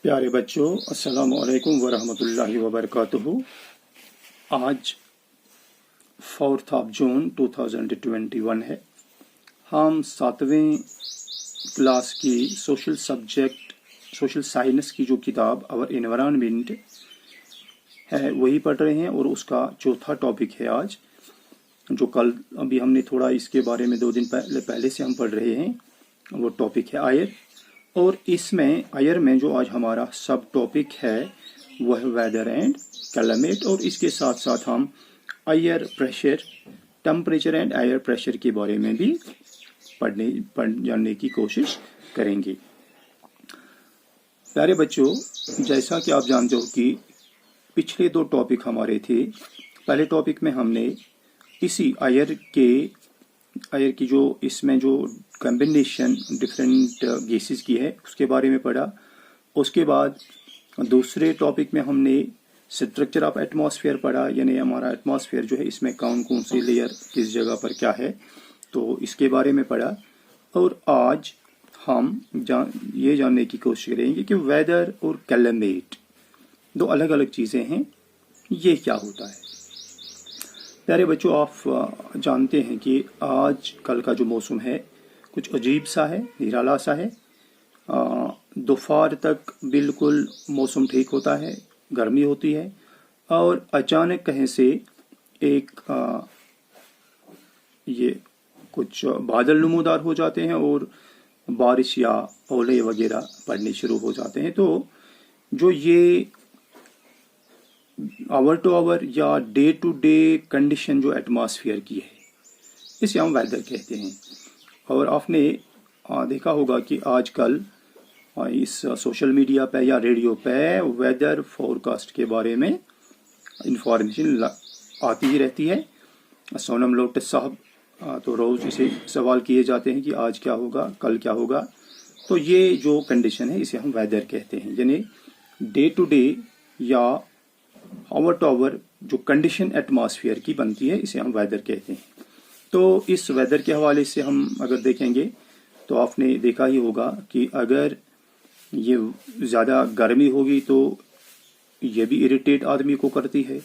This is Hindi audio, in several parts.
प्यारे बच्चों, अस्सलामु अलैकुम वरहमतुल्लाहि वबरकातुहू। आज 4 जून 2021 है। हम 7वीं क्लास की सोशल साइंस की जो किताब आवर एनवायरनमेंट है वही पढ़ रहे हैं और उसका चौथा टॉपिक है आज, जो कल अभी हमने थोड़ा इसके बारे में 2 दिन पहले से हम पढ़ रहे हैं। वो टॉपिक है आयर, और इसमें आयर में जो आज हमारा सब टॉपिक है वह है वेदर एंड क्लाइमेट, और इसके साथ साथ हम air pressure, temperature and air pressure के बारे में भी जानने की कोशिश करेंगे। प्यारे बच्चों, जैसा कि आप जानते हो कि पिछले 2 टॉपिक हमारे थे। पहले टॉपिक में हमने इसी आयर की जो इसमें जो कॉम्बिनेशन डिफरेंट गैसेस की है उसके बारे में पढ़ा। उसके बाद दूसरे टॉपिक में हमने स्ट्रक्चर ऑफ एटमॉस्फेयर पढ़ा, यानी हमारा एटमॉस्फेयर जो है इसमें कौन कौन सी लेयर किस जगह पर क्या है, तो इसके बारे में पढ़ा। और आज हम ये जानने की कोशिश करेंगे कि वेदर और क्लाइमेट 2 अलग अलग चीज़ें हैं, ये क्या होता है। प्यारे बच्चों, आप जानते हैं कि आज कल का जो मौसम है कुछ अजीब सा है, निराला सा है। दोपहर तक बिल्कुल मौसम ठीक होता है, गर्मी होती है, और अचानक कहीं से एक ये कुछ बादल नमूदार हो जाते हैं और बारिश या ओले वगैरह पड़ने शुरू हो जाते हैं। तो जो ये आवर टू आवर या डे टू डे कंडीशन जो एटमॉस्फेयर की है, इसे हम वेदर कहते हैं। और आपने देखा होगा कि आजकल इस सोशल मीडिया पे या रेडियो पे वेदर फोरकास्ट के बारे में इंफॉर्मेशन आती ही रहती है। सोनम लोटस साहब तो रोज़ इसे सवाल किए जाते हैं कि आज क्या होगा, कल क्या होगा। तो ये जो कंडीशन है इसे हम वेदर कहते हैं, यानी डे टू डे या आवर टू आवर जो कंडीशन एटमॉस्फेयर की बनती है इसे हम वेदर कहते हैं। तो इस वेदर के हवाले से हम अगर देखेंगे तो आपने देखा ही होगा कि अगर ये ज़्यादा गर्मी होगी तो ये भी इरिटेट आदमी को करती है,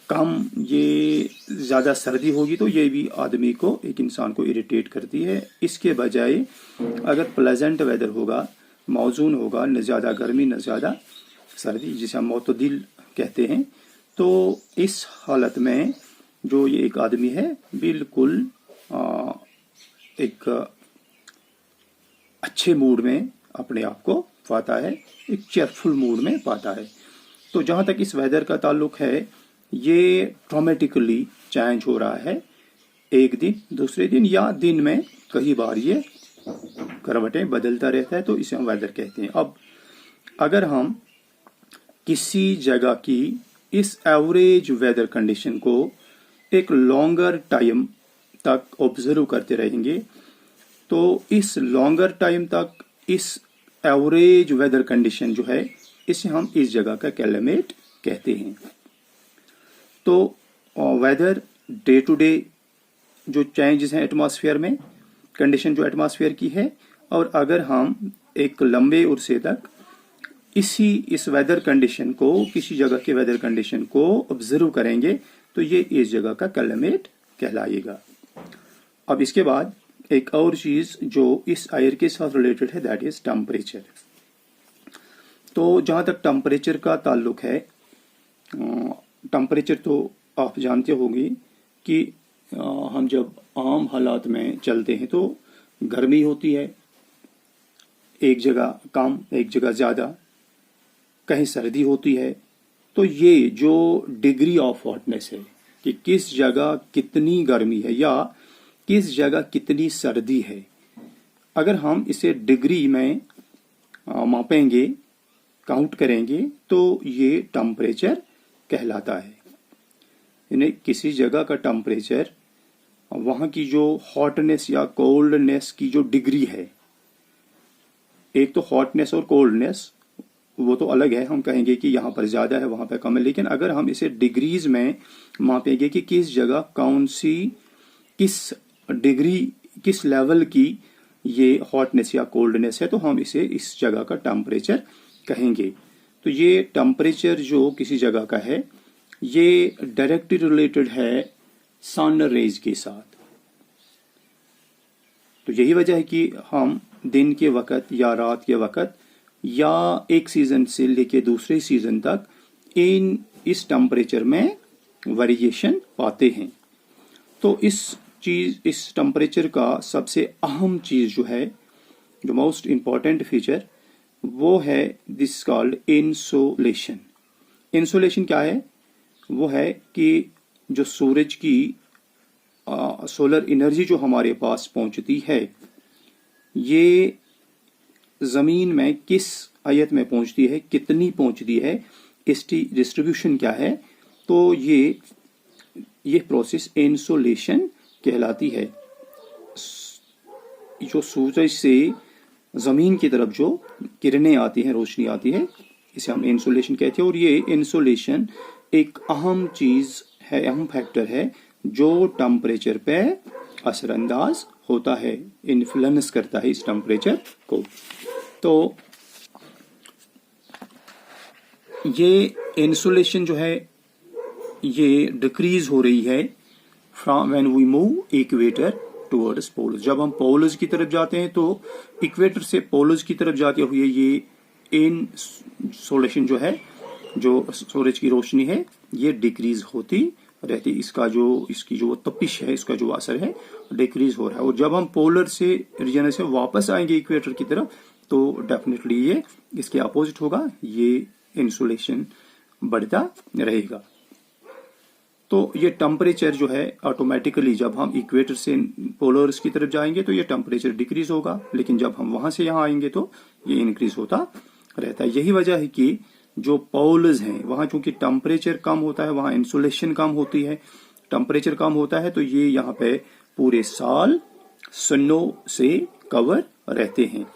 कम ये ज़्यादा सर्दी होगी तो ये भी आदमी को, एक इंसान को इरिटेट करती है। इसके बजाय अगर प्लेजेंट वेदर होगा, मौजून होगा, न ज़्यादा गर्मी न ज़्यादा सर्दी, जिसे हम मोतदिल कहते हैं, तो इस हालत में जो ये एक आदमी है बिल्कुल एक अच्छे मूड में अपने आप को पाता है, एक चेयरफुल मूड में पाता है। तो जहाँ तक इस वेदर का ताल्लुक है, ये ड्रामेटिकली चेंज हो रहा है, एक दिन दूसरे दिन या दिन में कई बार ये करवटें बदलता रहता है, तो इसे हम वेदर कहते हैं। अब अगर हम किसी जगह की इस एवरेज वेदर कंडीशन को एक लॉन्गर टाइम तक ऑब्जर्व करते रहेंगे, तो इस लॉन्गर टाइम तक इस एवरेज वेदर कंडीशन जो है इसे हम इस जगह का क्लाइमेट कहते हैं। तो वेदर डे टू डे जो चेंजेस हैं एटमॉस्फेयर में, कंडीशन जो एटमॉस्फेयर की है, और अगर हम एक लंबे उर्से तक इस वेदर कंडीशन को, किसी जगह के वेदर कंडीशन को ऑब्जर्व करेंगे तो ये इस जगह का क्लाइमेट कहलाएगा। अब इसके बाद एक और चीज जो इस आयर के साथ रिलेटेड है, दैट इज टेम्परेचर। तो जहां तक टेम्परेचर का ताल्लुक है, टेम्परेचर तो आप जानते होंगे कि हम जब आम हालात में चलते हैं तो गर्मी होती है, एक जगह कम एक जगह ज़्यादा, कहीं सर्दी होती है। तो ये जो डिग्री ऑफ हॉटनेस है कि किस जगह कितनी गर्मी है या किस जगह कितनी सर्दी है, अगर हम इसे डिग्री में मापेंगे, काउंट करेंगे, तो ये टेम्परेचर कहलाता है। यानी किसी जगह का टेम्परेचर, वहाँ की जो हॉटनेस या कोल्डनेस की जो डिग्री है, एक तो हॉटनेस और कोल्डनेस वो तो अलग है, हम कहेंगे कि यहाँ पर ज़्यादा है वहाँ पर कम है, लेकिन अगर हम इसे डिग्रीज में मापेंगे कि किस जगह कौन सी किस डिग्री किस लेवल की ये हॉटनेस या कोल्डनेस है तो हम इसे इस जगह का टेम्परेचर कहेंगे। तो ये टेम्परेचर जो किसी जगह का है ये डायरेक्टली रिलेटेड है सन रेज के साथ। तो यही वजह है कि हम दिन के वक्त या रात के वक्त या एक सीजन से लेके दूसरे सीजन तक इस टेम्परेचर में वेरिएशन पाते हैं। तो इस टेम्परेचर का सबसे अहम चीज जो है, जो मोस्ट इंपॉर्टेंट फीचर, वो है दिस कॉल्ड इंसोलेशन। इंसोलेशन क्या है? वो है कि जो सूरज की सोलर एनर्जी जो हमारे पास पहुंचती है ये जमीन में किस आयत में पहुंचती है, कितनी पहुंचती है, इसकी डिस्ट्रीब्यूशन क्या है। तो ये प्रोसेस इंसोलेशन कहलाती है। जो सूरज से जमीन की तरफ जो किरणें आती हैं, रोशनी आती है, इसे हम इंसोलेशन कहते हैं। और ये इंसोलेशन एक अहम चीज है, अहम फैक्टर है जो टेम्परेचर पे असरअंदाज होता है, इन्फ्लुएंस करता है इस टेम्परेचर को। तो ये इंसुलेशन जो है ये डिक्रीज हो रही है from when we move equator towards poles. जब हम पोल्स की तरफ जाते हैं तो इक्वेटर से पोल्स की तरफ जाते हुए ये इंसुलेशन जो है, जो सूरज की रोशनी है, ये डिक्रीज होती रहती। इसकी जो तपिश है, इसका जो असर है डिक्रीज हो रहा है। और जब हम पोलर से रीजन से वापस आएंगे इक्वेटर की तरफ तो डेफिनेटली ये इसके अपोजिट होगा, ये इंसुलेशन बढ़ता रहेगा। तो ये टेम्परेचर जो है ऑटोमेटिकली जब हम इक्वेटर से पोलर्स की तरफ जाएंगे तो ये टेम्परेचर डिक्रीज होगा, लेकिन जब हम वहां से यहाँ आएंगे तो ये इंक्रीज होता रहता है। यही वजह है कि जो पोल्स हैं वहां चूंकि टेम्परेचर कम होता है, वहां इंसुलेशन कम होती है, टेम्परेचर कम होता है, तो ये यहाँ पे पूरे साल स्नो से कवर रहते हैं।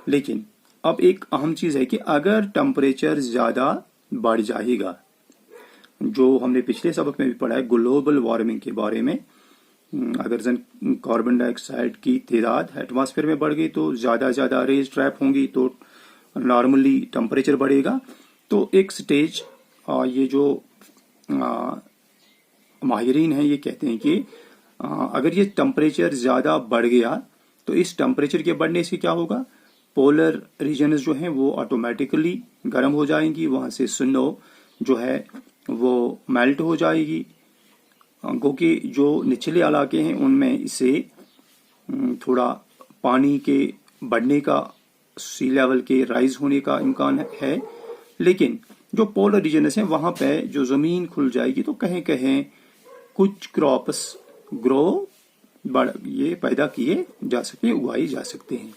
लेकिन अब एक अहम चीज है कि अगर टेम्परेचर ज्यादा बढ़ जाएगा, जो हमने पिछले सबक में भी पढ़ा है ग्लोबल वार्मिंग के बारे में, अगर कार्बन डाइऑक्साइड की तादाद एटमॉस्फेयर में बढ़ गई तो ज्यादा रेज ट्रैप होंगी तो नॉर्मली टेम्परेचर बढ़ेगा। तो एक स्टेज ये जो माहिरीन हैं ये कहते हैं कि अगर ये टेम्परेचर ज्यादा बढ़ गया तो इस टेम्परेचर के बढ़ने से क्या होगा, पोलर रीजन्स जो हैं वो ऑटोमेटिकली गर्म हो जाएंगी, वहां से स्नो जो है वो मेल्ट हो जाएगी, क्योंकि जो निचले इलाके हैं उनमें इससे थोड़ा पानी के बढ़ने का, सी लेवल के राइज होने का इम्कान है। लेकिन जो पोलर रीजन्स हैं वहां पे जो जमीन खुल जाएगी तो कहीं कहीं कुछ क्रॉप्स ये पैदा किए जा सकते हैं, उगाए जा सकते हैं।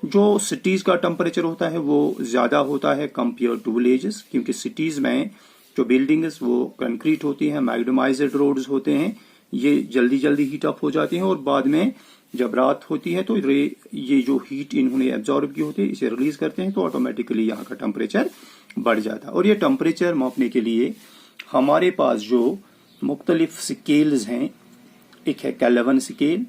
जो सिटीज का टेम्परेचर होता है वो ज्यादा होता है कंपेयर टू विलेजेस, क्योंकि सिटीज में जो बिल्डिंग्स वो कंक्रीट होती हैं, मैग्नेटाइज्ड रोड्स होते हैं, ये जल्दी हीट अप हो जाती हैं और बाद में जब रात होती है तो ये जो हीट इन्होंने एब्जॉर्ब की होती है इसे रिलीज करते हैं, तो ऑटोमेटिकली यहाँ का टेम्परेचर बढ़ जाता है। और ये टेम्परेचर मापने के लिए हमारे पास जो मुख्तलिफ स्केल्स हैं, एक है केल्विन स्केल,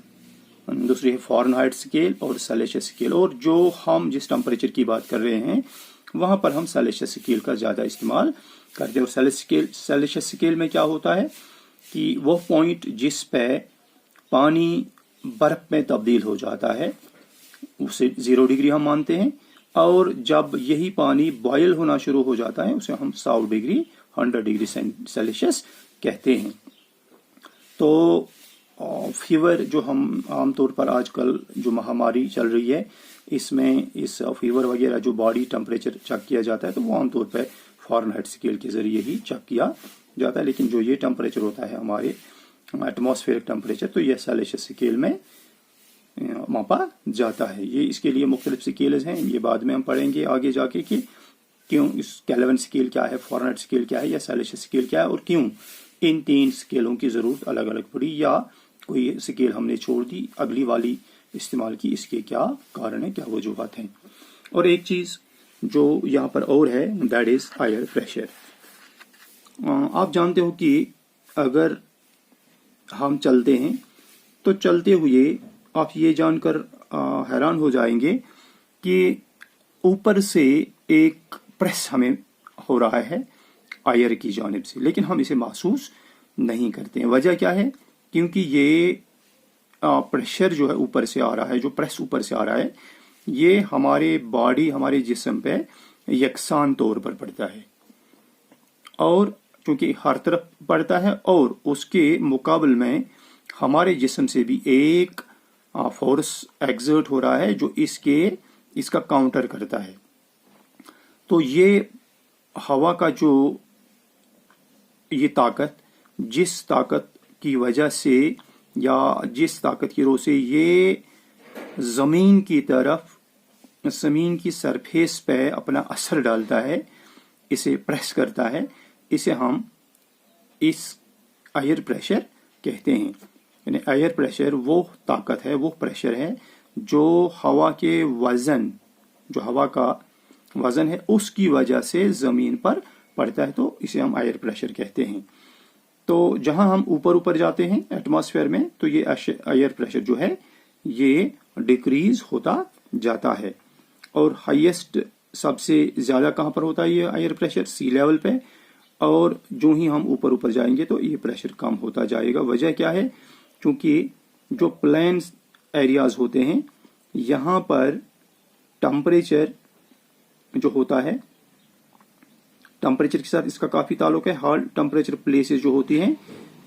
दूसरी है फ़ारेनहाइट स्केल और सेल्सियस स्केल। और जो हम जिस टेम्परेचर की बात कर रहे हैं वहां पर हम सेल्सियस स्केल का ज्यादा इस्तेमाल करते हैं। और सेल्सियस स्केल में क्या होता है कि वो पॉइंट जिस पे पानी बर्फ में तब्दील हो जाता है उसे 0 डिग्री हम मानते हैं, और जब यही पानी बॉयल होना शुरू हो जाता है उसे हम 100 डिग्री 100 डिग्री सेल्सियस कहते हैं। तो फीवर जो हम आमतौर पर आजकल जो महामारी चल रही है इसमें इस फीवर वगैरह जो बॉडी टेम्परेचर चेक किया जाता है तो वो आमतौर पर फ़ारेनहाइट स्केल के जरिए ही चेक किया जाता है। लेकिन जो ये टेम्परेचर होता है हमारे एटमॉस्फेरिक टेम्परेचर, तो ये सेल्सियस स्केल में मापा जाता है। ये इसके लिए मुख्तलिफ स्केल्स हैं, ये बाद में हम पढ़ेंगे आगे जाके कि क्यों इस केल्विन स्केल क्या है, फ़ारेनहाइट स्केल क्या है या सेल्सियस स्केल क्या है, और क्यों इन 3 स्केलों की जरूरत अलग अलग पड़ी, या कोई स्केल हमने छोड़ दी अगली वाली इस्तेमाल की, इसके क्या कारण है, क्या वजूहत हैं। और एक चीज जो यहाँ पर और है दैट इज एयर प्रेशर। आप जानते हो कि अगर हम चलते हैं तो चलते हुए आप ये जानकर हैरान हो जाएंगे कि ऊपर से एक प्रेस हमें हो रहा है एयर की जानिब से, लेकिन हम इसे महसूस नहीं करते हैं। वजह क्या है? क्योंकि ये प्रेशर जो है ऊपर से आ रहा है, जो प्रेस ऊपर से आ रहा है, ये हमारे बॉडी, हमारे जिस्म पे यकसान तौर पर पड़ता है, और क्योंकि हर तरफ पड़ता है और उसके मुकाबले में हमारे जिस्म से भी एक फोर्स एग्जर्ट हो रहा है जो इसका काउंटर करता है। तो ये हवा का जो ये ताकत, जिस ताकत की वजह से या जिस ताकत की रोह से ये जमीन की तरफ, जमीन की सरफेस पे अपना असर डालता है, इसे प्रेस करता है, इसे हम इस एयर प्रेशर कहते हैं। यानी एयर प्रेशर वो ताकत है, वो प्रेशर है जो हवा के वजन, जो हवा का वजन है उसकी वजह से जमीन पर पड़ता है, तो इसे हम एयर प्रेशर कहते हैं। तो जहां हम ऊपर ऊपर जाते हैं एटमॉस्फेयर में, तो ये एयर प्रेशर जो है ये डिक्रीज होता जाता है। और हाईएस्ट, सबसे ज्यादा कहां पर होता है ये एयर प्रेशर? सी लेवल पे। और जो ही हम ऊपर ऊपर जाएंगे तो ये प्रेशर कम होता जाएगा। वजह क्या है? क्योंकि जो प्लेन एरियाज होते हैं यहाँ पर टेम्परेचर जो होता है, टेम्परेचर के साथ इसका काफी ताल्लुक है। हार्ड टेम्परेचर प्लेसेस जो होती हैं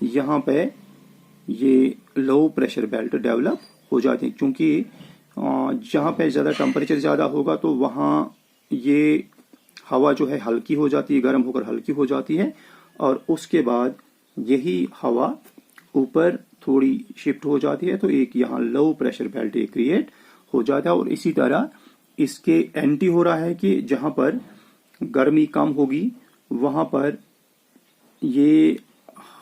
यहाँ पे ये लो प्रेशर बेल्ट डेवलप हो जाते हैं, क्योंकि जहाँ पे ज्यादा टेम्परेचर ज्यादा होगा तो वहाँ ये हवा जो है हल्की हो जाती है, गर्म होकर हल्की हो जाती है, और उसके बाद यही हवा ऊपर थोड़ी शिफ्ट हो जाती है, तो एक यहाँ लो प्रेशर बेल्ट क्रिएट हो जाता है। और इसी तरह इसके एंटी हो रहा है कि जहां पर गर्मी कम होगी वहां पर ये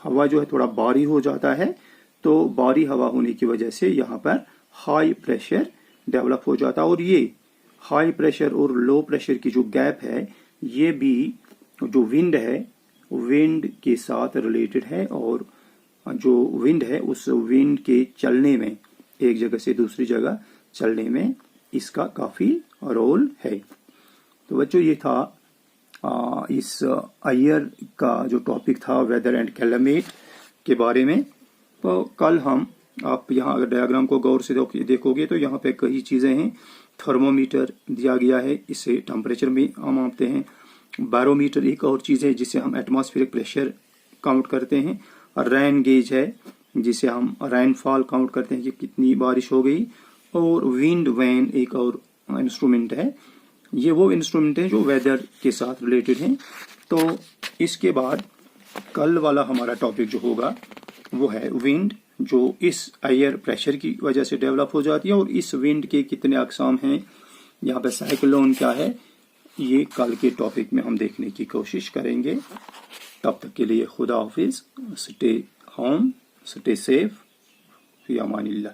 हवा जो है थोड़ा भारी हो जाता है, तो भारी हवा होने की वजह से यहाँ पर हाई प्रेशर डेवलप हो जाता है। और ये हाई प्रेशर और लो प्रेशर की जो गैप है, ये भी जो विंड है, विंड के साथ रिलेटेड है, और जो विंड है उस विंड के चलने में, एक जगह से दूसरी जगह चलने में इसका काफी रोल है। तो बच्चों ये था इस एयर का जो टॉपिक था वेदर एंड क्लाइमेट के बारे में। तो कल हम, आप यहाँ अगर डायग्राम को गौर से देखोगे तो यहाँ पे कई चीजें हैं। थर्मोमीटर दिया गया है, इससे टेम्परेचर भी हम मापते हैं। बैरोमीटर एक और चीज है जिससे हम एटमॉस्फेरिक प्रेशर काउंट करते हैं। रेन गेज है जिसे हम रेनफॉल काउंट करते हैं कि कितनी बारिश हो गई। और विंड वैन एक और इंस्ट्रूमेंट है। ये वो इंस्ट्रूमेंट है जो वेदर के साथ रिलेटेड हैं। तो इसके बाद कल वाला हमारा टॉपिक जो होगा वो है विंड, जो इस एयर प्रेशर की वजह से डेवलप हो जाती है। और इस विंड के कितने अकसाम हैं, यहाँ पे साइक्लोन क्या है, ये कल के टॉपिक में हम देखने की कोशिश करेंगे। तब तक के लिए खुदा हाफिज, स्टे होम, स्टे सेफ, फी अमानिल्लाह।